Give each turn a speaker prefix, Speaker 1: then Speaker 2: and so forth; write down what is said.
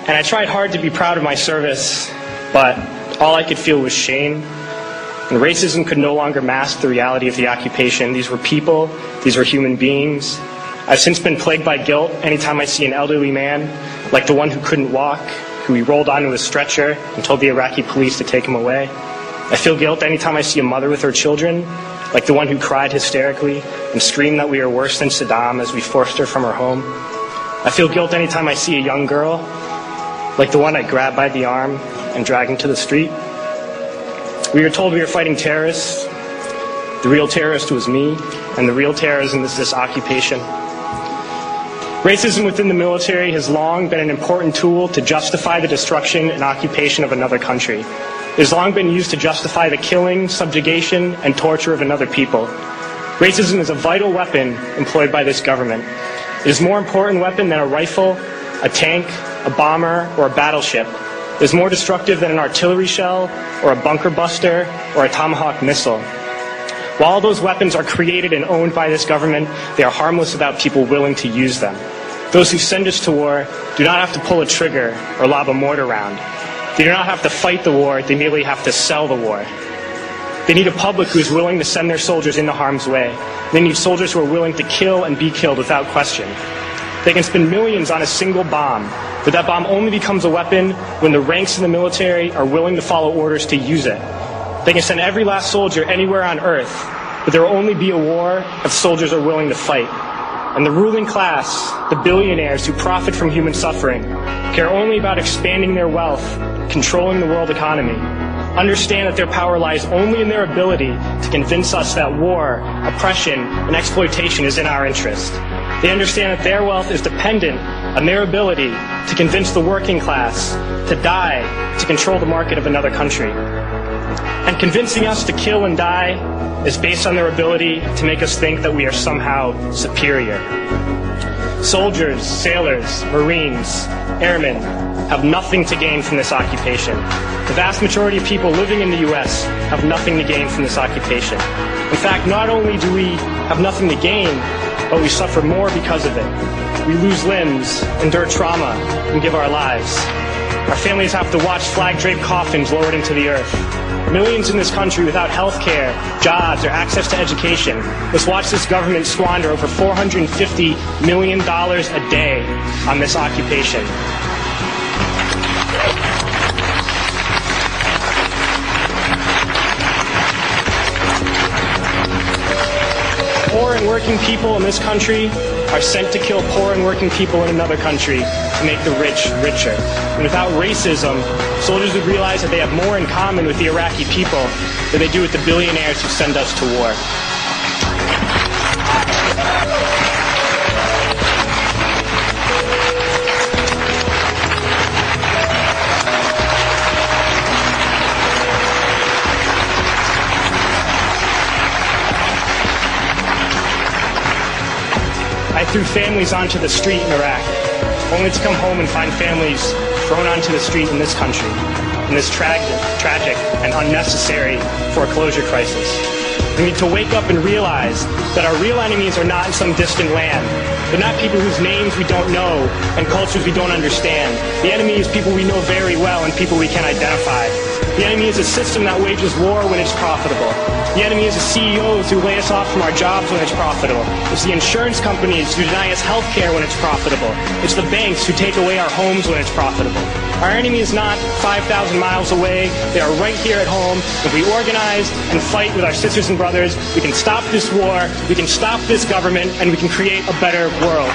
Speaker 1: And I tried hard to be proud of my service, but all I could feel was shame. And racism could no longer mask the reality of the occupation. These were people, these were human beings. I've since been plagued by guilt anytime I see an elderly man, like the one who couldn't walk, who we rolled onto a stretcher and told the Iraqi police to take him away. I feel guilt anytime I see a mother with her children, like the one who cried hysterically and screamed that we are worse than Saddam as we forced her from her home. I feel guilt anytime I see a young girl, like the one I grabbed by the arm and dragged into the street. We were told we were fighting terrorists. The real terrorist was me, and the real terrorism is this occupation. Racism within the military has long been an important tool to justify the destruction and occupation of another country. It has long been used to justify the killing, subjugation, and torture of another people. Racism is a vital weapon employed by this government. It is a more important weapon than a rifle, a tank, a bomber, or a battleship. It is more destructive than an artillery shell, or a bunker buster, or a Tomahawk missile. While all those weapons are created and owned by this government, they are harmless without people willing to use them. Those who send us to war do not have to pull a trigger or lob a mortar round. They do not have to fight the war, they merely have to sell the war. They need a public who is willing to send their soldiers into harm's way. They need soldiers who are willing to kill and be killed without question. They can spend millions on a single bomb, but that bomb only becomes a weapon when the ranks in the military are willing to follow orders to use it. They can send every last soldier anywhere on earth, but there will only be a war if soldiers are willing to fight. And the ruling class, the billionaires who profit from human suffering, care only about expanding their wealth, controlling the world economy. Understand that their power lies only in their ability to convince us that war, oppression, and exploitation is in our interest. They understand that their wealth is dependent on their ability to convince the working class to die to control the market of another country. And convincing us to kill and die is based on their ability to make us think that we are somehow superior. Soldiers, sailors, Marines, airmen have nothing to gain from this occupation. The vast majority of people living in the U.S. have nothing to gain from this occupation. In fact, not only do we have nothing to gain, but we suffer more because of it. We lose limbs, endure trauma, and give our lives. Our families have to watch flag-draped coffins lowered into the earth. Millions in this country without health care, jobs, or access to education must watch this government squander over $450 million a day on this occupation. Poor and working people in this country are sent to kill poor and working people in another country to make the rich richer. And without racism, soldiers would realize that they have more in common with the Iraqi people than they do with the billionaires who send us to war. I threw families onto the street in Iraq, only to come home and find families thrown onto the street in this country, in this tragic and unnecessary foreclosure crisis. We need to wake up and realize that our real enemies are not in some distant land. They're not people whose names we don't know and cultures we don't understand. The enemy is people we know very well and people we can identify. The enemy is a system that wages war when it's profitable. The enemy is the CEOs who lay us off from our jobs when it's profitable. It's the insurance companies who deny us health care when it's profitable. It's the banks who take away our homes when it's profitable. Our enemy is not 5,000 miles away. They are right here at home. If we organize and fight with our sisters and brothers, we can stop this war, we can stop this government, and we can create a better world.